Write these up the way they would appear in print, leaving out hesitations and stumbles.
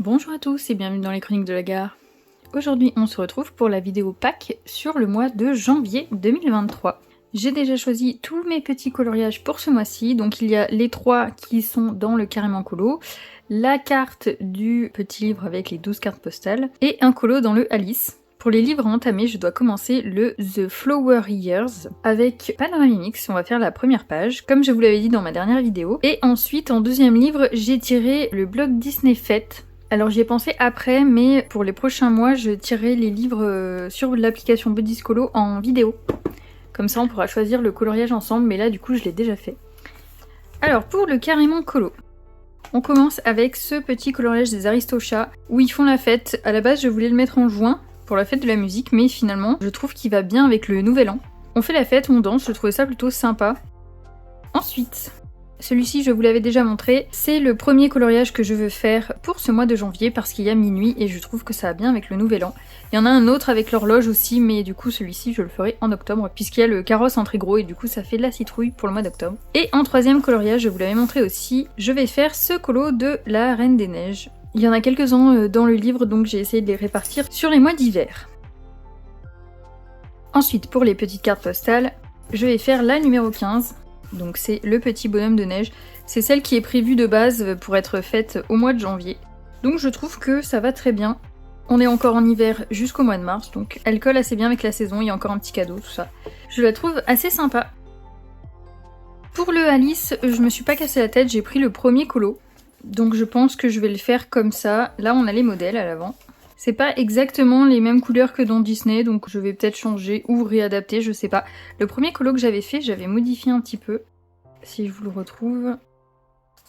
Bonjour à tous et bienvenue dans les Chroniques de la Gare. Aujourd'hui on se retrouve pour la vidéo Pâques sur le mois de janvier 2023. J'ai déjà choisi tous mes petits coloriages pour ce mois-ci, donc il y a les 3 qui sont dans le carrément colo, la carte du petit livre avec les 12 cartes postales, et un colo dans le Alice. Pour les livres à entamer, je dois commencer le The Flower Years avec Panoramimix, on va faire la première page, comme je vous l'avais dit dans ma dernière vidéo. Et ensuite, en deuxième livre, j'ai tiré le bloc Disney Fête. Alors j'y ai pensé après, mais pour les prochains mois, je tirerai les livres sur l'application Buddies-Colo en vidéo. Comme ça, on pourra choisir le coloriage ensemble, mais là, du coup, je l'ai déjà fait. Alors, pour le carrément colo, on commence avec ce petit coloriage des Aristochats, où ils font la fête. À la base, je voulais le mettre en juin, pour la fête de la musique, mais finalement, je trouve qu'il va bien avec le nouvel an. On fait la fête, on danse, je trouvais ça plutôt sympa. Ensuite, celui-ci, je vous l'avais déjà montré, c'est le premier coloriage que je veux faire pour ce mois de janvier, parce qu'il y a minuit, et je trouve que ça va bien avec le nouvel an. Il y en a un autre avec l'horloge aussi, mais du coup, celui-ci, je le ferai en octobre, puisqu'il y a le carrosse en très gros, et du coup, ça fait de la citrouille pour le mois d'octobre. Et en troisième coloriage, je vous l'avais montré aussi, je vais faire ce colo de la Reine des Neiges. Il y en a quelques-uns dans le livre, donc j'ai essayé de les répartir sur les mois d'hiver. Ensuite, pour les petites cartes postales, je vais faire la numéro 15. Donc c'est le petit bonhomme de neige. C'est celle qui est prévue de base pour être faite au mois de janvier. Donc je trouve que ça va très bien. On est encore en hiver jusqu'au mois de mars, donc elle colle assez bien avec la saison, il y a encore un petit cadeau, tout ça. Je la trouve assez sympa. Pour le Alice, je me suis pas cassé la tête, j'ai pris le premier colo. Donc je pense que je vais le faire comme ça. Là on a les modèles à l'avant. C'est pas exactement les mêmes couleurs que dans Disney, donc je vais peut-être changer ou réadapter, je sais pas. Le premier colo que j'avais fait, j'avais modifié un petit peu. Si je vous le retrouve...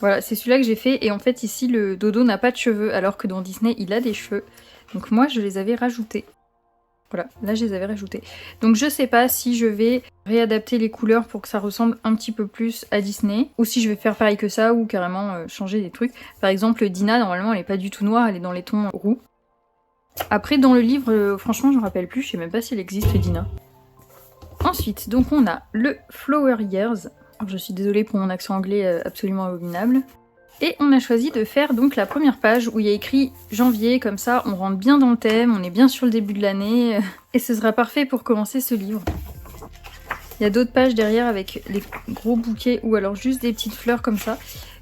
Voilà, c'est celui-là que j'ai fait, et en fait ici le dodo n'a pas de cheveux, alors que dans Disney il a des cheveux. Donc moi je les avais rajoutés. Voilà, là je les avais rajoutés. Donc je sais pas si je vais réadapter les couleurs pour que ça ressemble un petit peu plus à Disney, ou si je vais faire pareil que ça, ou carrément changer des trucs. Par exemple Dina, normalement elle est pas du tout noire, elle est dans les tons roux. Après dans le livre, franchement je me rappelle plus, je sais même pas s'il existe Dina. Ensuite, donc on a le Flower Years. Alors, je suis désolée pour mon accent anglais absolument abominable. Et on a choisi de faire donc la première page où il y a écrit janvier, comme ça on rentre bien dans le thème, on est bien sur le début de l'année, et ce sera parfait pour commencer ce livre. Il y a d'autres pages derrière avec les gros bouquets ou alors juste des petites fleurs comme ça.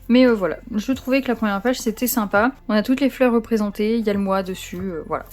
Mais voilà, je trouvais que la première page c'était sympa. On a toutes les fleurs représentées, il y a le mois dessus, voilà.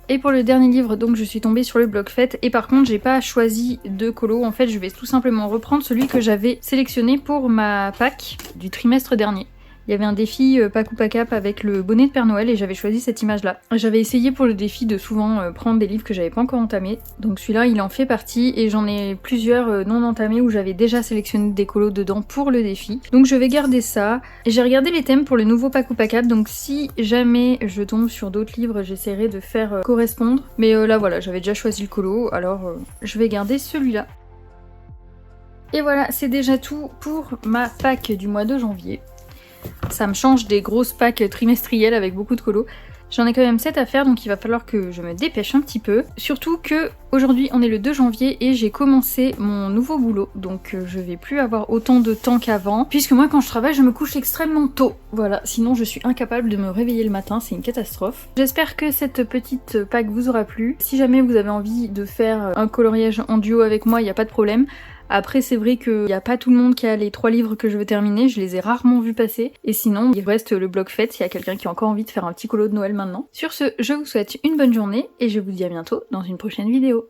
Et pour le dernier livre, donc je suis tombée sur le bloc fête, et par contre j'ai pas choisi de colo, en fait je vais tout simplement reprendre celui que j'avais sélectionné pour ma Pâques du trimestre dernier. Il y avait un défi Pack ou Pack Up avec le bonnet de Père Noël et j'avais choisi cette image-là. J'avais essayé pour le défi de souvent prendre des livres que j'avais pas encore entamés, donc celui-là il en fait partie et j'en ai plusieurs non entamés où j'avais déjà sélectionné des colos dedans pour le défi. Donc je vais garder ça. J'ai regardé les thèmes pour le nouveau Pack ou Pack Up, donc si jamais je tombe sur d'autres livres, j'essaierai de faire correspondre. Mais là voilà, j'avais déjà choisi le colo, alors je vais garder celui-là. Et voilà, c'est déjà tout pour ma Pâques du mois de janvier. Ça me change des grosses packs trimestrielles avec beaucoup de colos. J'en ai quand même 7 à faire, donc il va falloir que je me dépêche un petit peu. Surtout que aujourd'hui on est le 2 janvier et j'ai commencé mon nouveau boulot, donc je vais plus avoir autant de temps qu'avant. Puisque moi quand je travaille je me couche extrêmement tôt. Voilà, sinon je suis incapable de me réveiller le matin, c'est une catastrophe. J'espère que cette petite pack vous aura plu. Si jamais vous avez envie de faire un coloriage en duo avec moi, il n'y a pas de problème. Après c'est vrai qu'il n'y a pas tout le monde qui a les 3 livres que je veux terminer, je les ai rarement vus passer. Et sinon il reste le bloc fête s'il y a quelqu'un qui a encore envie de faire un petit colo de Noël maintenant. Sur ce, je vous souhaite une bonne journée et je vous dis à bientôt dans une prochaine vidéo.